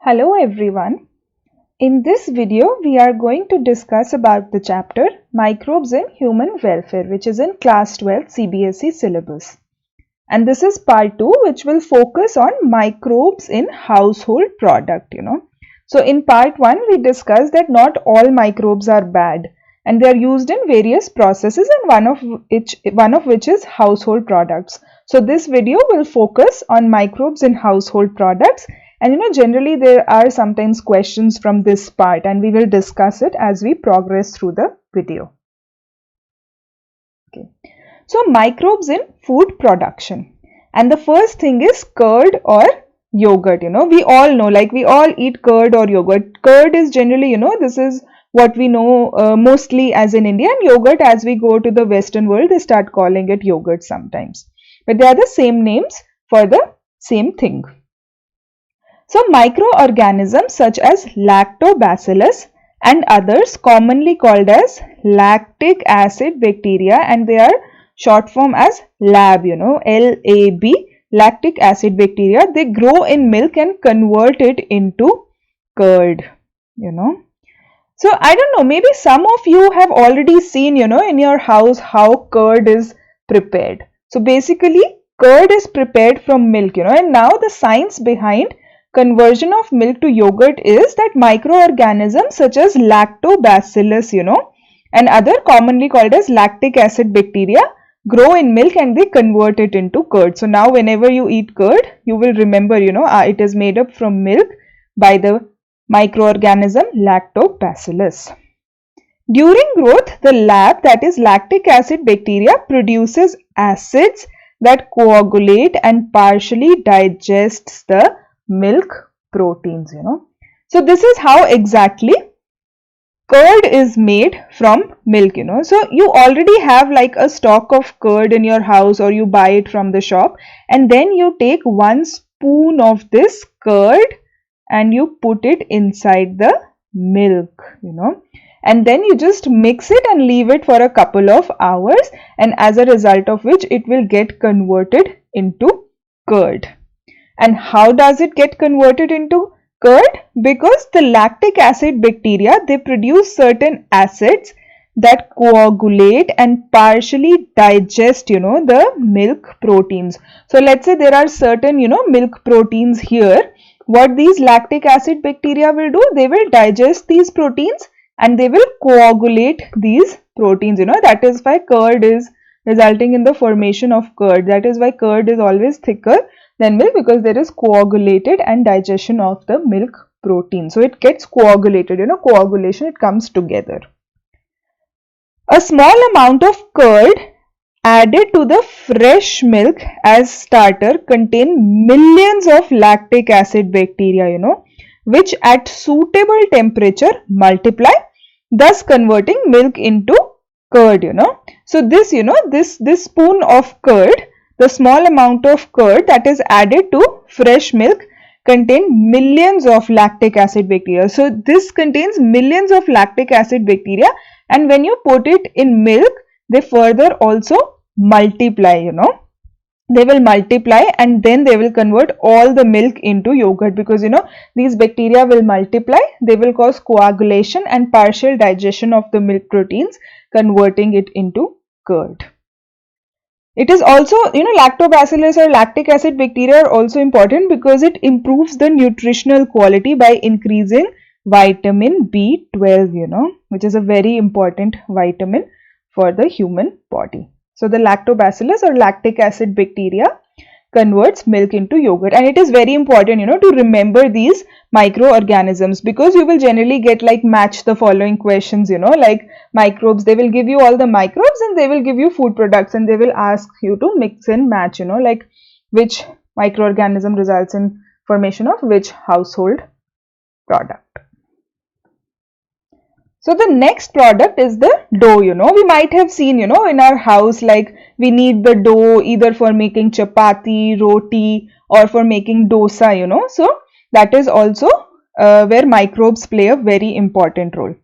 Hello everyone. In this video, we are going to discuss about the chapter Microbes in Human Welfare, which is in class 12 CBSE syllabus. And this is part 2, which will focus on microbes in household product, So in part 1, we discussed that not all microbes are bad and they are used in various processes, and one of which is household products. So this video will focus on microbes in household products, and generally there are sometimes questions from this part, and we will discuss it as we progress through the video. Okay. So microbes in food production, and the first thing is curd or yogurt. We all know, like we all eat curd or yogurt. Curd is generally, this is what we know mostly as in India, and yogurt, as we go to the Western world, they start calling it yogurt sometimes. But they are the same names for the same thing. So microorganisms such as lactobacillus and others, commonly called as lactic acid bacteria, and they are short form as LAB, LAB, lactic acid bacteria, they grow in milk and convert it into curd, So I don't know, maybe some of you have already seen, in your house how curd is prepared. So basically curd is prepared from milk, and now the science behind conversion of milk to yogurt is that microorganisms such as lactobacillus, and other commonly called as lactic acid bacteria grow in milk and they convert it into curd. So now whenever you eat curd, you will remember, it is made up from milk by the microorganism lactobacillus. During growth, the LAB, that is lactic acid bacteria, produces acids that coagulate and partially digests the milk proteins, So this is how exactly curd is made from milk, So you already have like a stock of curd in your house, or you buy it from the shop, and then you take 1 spoon of this curd and you put it inside the milk, and then you just mix it and leave it for a couple of hours, and as a result of which it will get converted into curd. And how does it get converted into curd? Because the lactic acid bacteria, they produce certain acids that coagulate and partially digest, the milk proteins. So let's say there are certain, milk proteins here. What these lactic acid bacteria will do, they will digest these proteins and they will coagulate these proteins, that is why curd is resulting in the formation of curd. That is why curd is always thicker than milk, because there is coagulated and digestion of the milk protein. So it gets coagulated, coagulation, it comes together. A small amount of curd added to the fresh milk as starter contain millions of lactic acid bacteria, which at suitable temperature multiply, thus converting milk into curd, So this, this spoon of curd, the small amount of curd that is added to fresh milk contain millions of lactic acid bacteria. So this contains millions of lactic acid bacteria, and when you put it in milk, they further also multiply, They will multiply and then they will convert all the milk into yogurt, because these bacteria will multiply, they will cause coagulation and partial digestion of the milk proteins, converting it into curd. It is also, lactobacillus or lactic acid bacteria are also important because it improves the nutritional quality by increasing vitamin B12, which is a very important vitamin for the human body. So the lactobacillus or lactic acid bacteria converts milk into yogurt, and it is very important, to remember these microorganisms, because you will generally get like match the following questions, like microbes, they will give you all the microbes and they will give you food products, and they will ask you to mix and match, like which microorganism results in formation of which household product. So the next product is the dough, we might have seen, in our house, like we need the dough either for making chapati, roti, or for making dosa, So that is also where microbes play a very important role.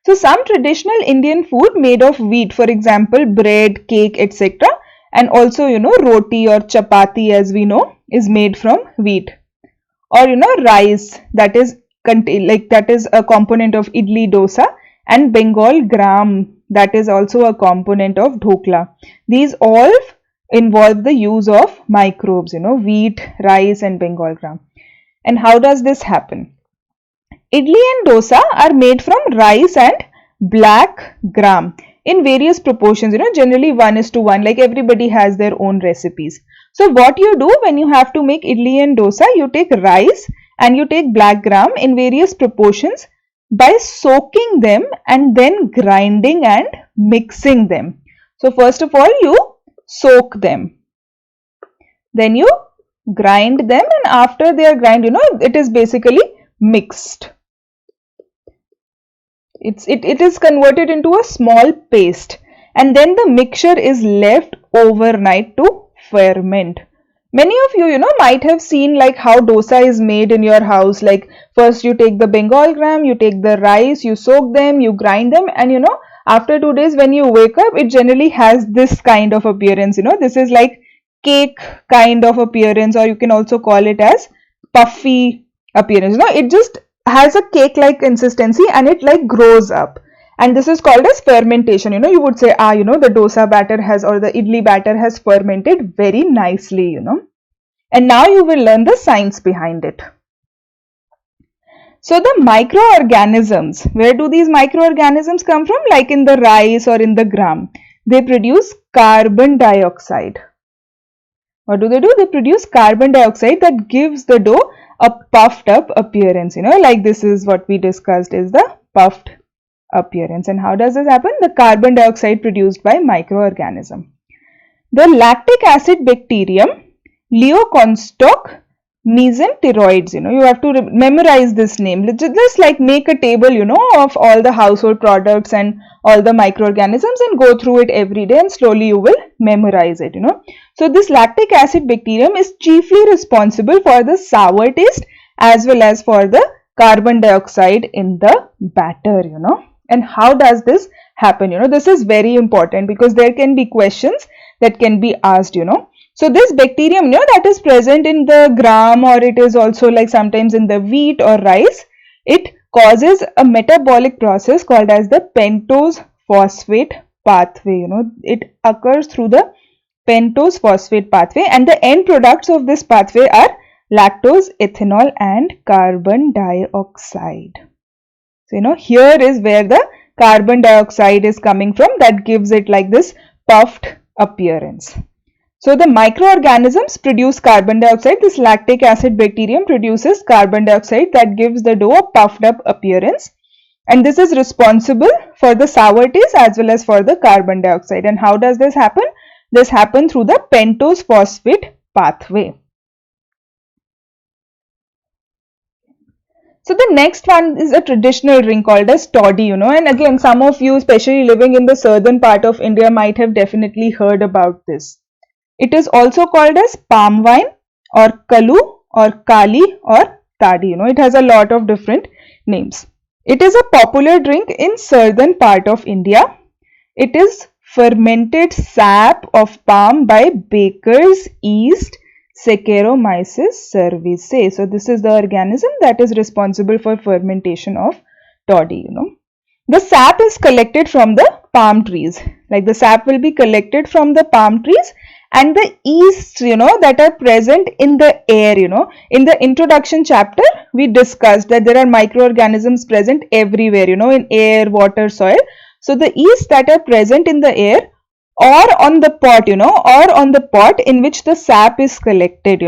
So some traditional Indian food made of wheat, for example, bread, cake, etc. and also, roti or chapati, as we know, is made from wheat. or rice, that is that is a component of idli dosa, and Bengal gram, that is also a component of dhokla. These all involve the use of microbes, wheat, rice and Bengal gram. And how does this happen? Idli and dosa are made from rice and black gram in various proportions, generally 1:1, like everybody has their own recipes. So what you do when you have to make idli and dosa, you take rice and you take black gram in various proportions by soaking them and then grinding and mixing them. So first of all, you soak them, then you grind them, and after they are grind, it is basically mixed. It is converted into a small paste, and then the mixture is left overnight to ferment. Many of you, might have seen like how dosa is made in your house. Like first you take the Bengal gram, you take the rice, you soak them, you grind them, and after 2 days when you wake up, it generally has this kind of appearance. This is like cake kind of appearance, or you can also call it as puffy appearance. It just has a cake like consistency and it like grows up, and this is called as fermentation. You would say the dosa batter has, or the idli batter has fermented very nicely. And now you will learn the science behind it. So the microorganisms, where do these microorganisms come from? Like in the rice or in the gram, they produce carbon dioxide. What do? They produce carbon dioxide that gives the dough a puffed up appearance. Like this is what we discussed is the puffed appearance. And how does this happen? The carbon dioxide produced by microorganism. The lactic acid bacterium, Leucostoc mesenteroids, you have to memorize this name. Just like make a table, of all the household products and all the microorganisms and go through it every day, and slowly you will memorize it. So this lactic acid bacterium is chiefly responsible for the sour taste as well as for the carbon dioxide in the batter. And how does this happen? This is very important because there can be questions that can be asked. So this bacterium, that is present in the gram, or it is also like sometimes in the wheat or rice. It causes a metabolic process called as the pentose phosphate pathway. It occurs through the pentose phosphate pathway, and the end products of this pathway are lactose, ethanol and carbon dioxide. So here is where the carbon dioxide is coming from, that gives it like this puffed appearance. So the microorganisms produce carbon dioxide. This lactic acid bacterium produces carbon dioxide that gives the dough a puffed up appearance, and this is responsible for the sour taste as well as for the carbon dioxide. And how does this happen? This happens through the pentose phosphate pathway. So the next one is a traditional drink called as toddy, and again some of you, especially living in the southern part of India, might have definitely heard about this. It is also called as palm wine or kalu or kali or tadi. It has a lot of different names. It is a popular drink in southern part of India. It is fermented sap of palm by baker's yeast, Saccharomyces cerevisiae. So this is the organism that is responsible for fermentation of toddy. The sap is collected from the palm trees. Like the sap will be collected from the palm trees, and the yeasts, that are present in the air. In the introduction chapter we discussed that there are microorganisms present everywhere, in air, water, soil. So the yeasts that are present in the air or on the pot, or on the pot in which the sap is collected,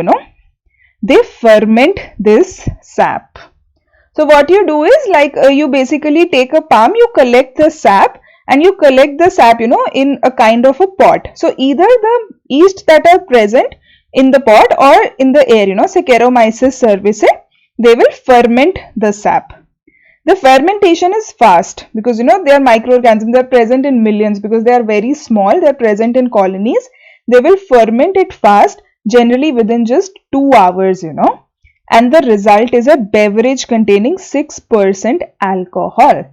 they ferment this sap. So what you do is like you basically take a palm, you collect the sap, and you collect the sap, in a kind of a pot. So either the yeast that are present in the pot or in the air, Saccharomyces cerevisiae, they will ferment the sap. The fermentation is fast because they are microorganisms, they are present in millions because they are very small, they are present in colonies. They will ferment it fast, generally within just 2 hours, and the result is a beverage containing 6% alcohol.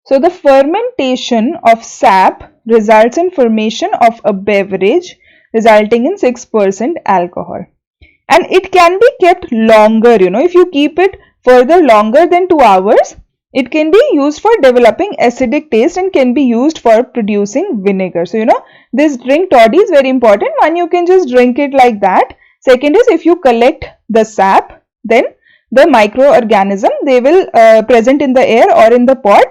So the fermentation of sap results in formation of a beverage resulting in 6% alcohol. and it can be kept longer. If you keep it further longer than 2 hours, it can be used for developing acidic taste and can be used for producing vinegar. So this drink toddy is very important. One, you can just drink it like that. Second is, if you collect the sap, then the microorganism, they will present in the air or in the pot,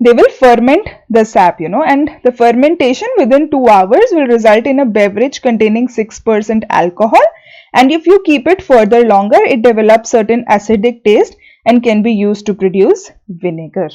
they will ferment the sap, and the fermentation within 2 hours will result in a beverage containing 6% alcohol. And if you keep it further longer, it develops certain acidic taste and can be used to produce vinegar.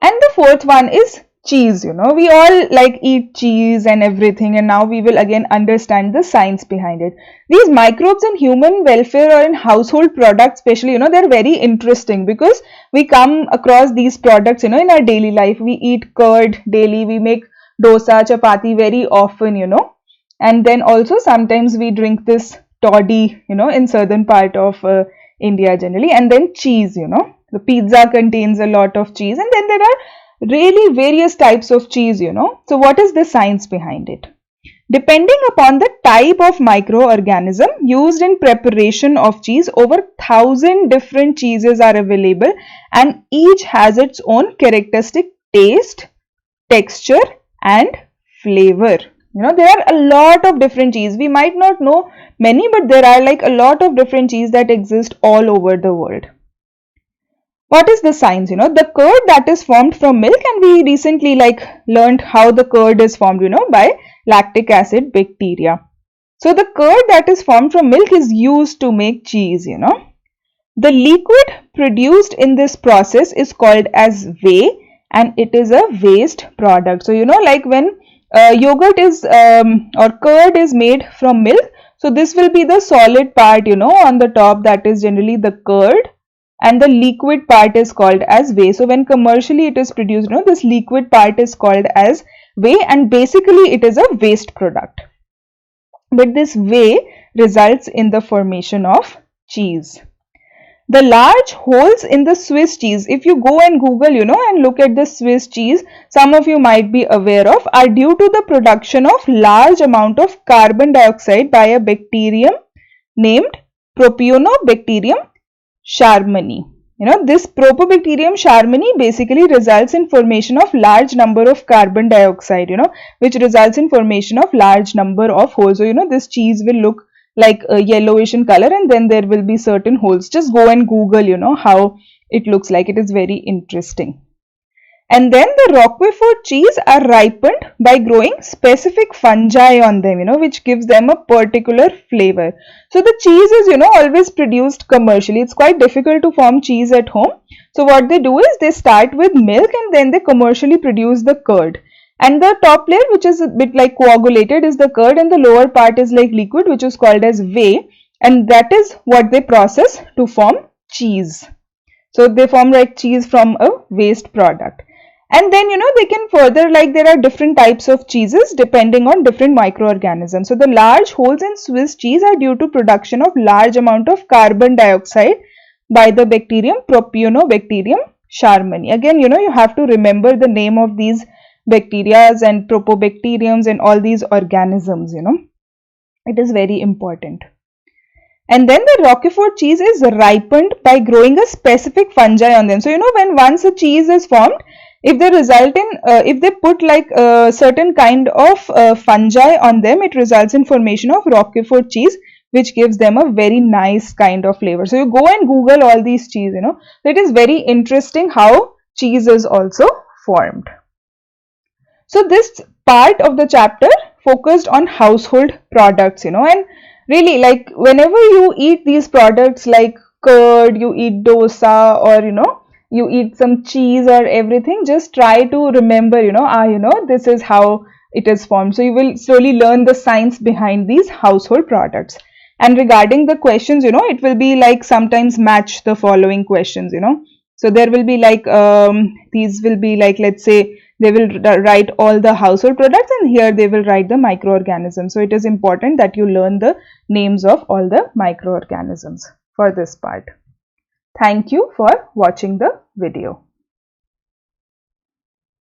And the fourth one is cheese. We all like eat cheese and everything, and now we will again understand the science behind it. These microbes in human welfare or in household products especially, they're very interesting because we come across these products, in our daily life. We eat curd daily, we make dosa, chapati very often, and then also sometimes we drink this toddy, in southern part of India generally. And then cheese, the pizza contains a lot of cheese, and then there are really various types of cheese, So what is the science behind it? Depending upon the type of microorganism used in preparation of cheese, over 1,000 different cheeses are available, and each has its own characteristic taste, texture and flavor. There are a lot of different cheese. We might not know many, but there are like a lot of different cheese that exist all over the world. What is the science? The curd that is formed from milk, and we recently learned how the curd is formed, by lactic acid bacteria. So the curd that is formed from milk is used to make cheese, The liquid produced in this process is called as whey, and it is a waste product. So like when yogurt is or curd is made from milk, so this will be the solid part, on the top, that is generally the curd, and the liquid part is called as whey. So when commercially it is produced, this liquid part is called as whey, and basically it is a waste product. But this whey results in the formation of cheese. The large holes in the Swiss cheese, if you go and Google, and look at the Swiss cheese, some of you might be aware of, are due to the production of large amount of carbon dioxide by a bacterium named Propionibacterium sharmani. This Propionibacterium sharmani basically results in formation of large number of carbon dioxide, which results in formation of large number of holes. So, this cheese will look like a yellowish in color, and then there will be certain holes. Just go and Google, how it looks like. It is very interesting. And then the Roquefort cheese are ripened by growing specific fungi on them, which gives them a particular flavor. So the cheese is, always produced commercially. It's quite difficult to form cheese at home. So what they do is they start with milk, and then they commercially produce the curd. And the top layer, which is a bit like coagulated, is the curd, and the lower part is like liquid, which is called as whey, and that is what they process to form cheese. So they form like cheese from a waste product. And then they can further, there are different types of cheeses depending on different microorganisms. So the large holes in Swiss cheese are due to production of large amount of carbon dioxide by the bacterium Propionibacterium sharmani. Again, you have to remember the name of these bacteria and propobacteriums and all these organisms. It is very important. And then the Roquefort cheese is ripened by growing a specific fungi on them. So when once a cheese is formed, if they result in if they put like a certain kind of fungi on them, it results in formation of Roquefort cheese, which gives them a very nice kind of flavor. So you go and Google all these cheese. So it is very interesting how cheese is also formed. So this part of the chapter focused on household products, and really whenever you eat these products like curd, you eat dosa, or you eat some cheese or everything, just try to remember, this is how it is formed. So you will slowly learn the science behind these household products. And regarding the questions, it will be like sometimes match the following questions, So there will be these will be let's say, they will write all the household products, and here they will write the microorganisms. So it is important that you learn the names of all the microorganisms for this part. Thank you for watching the video.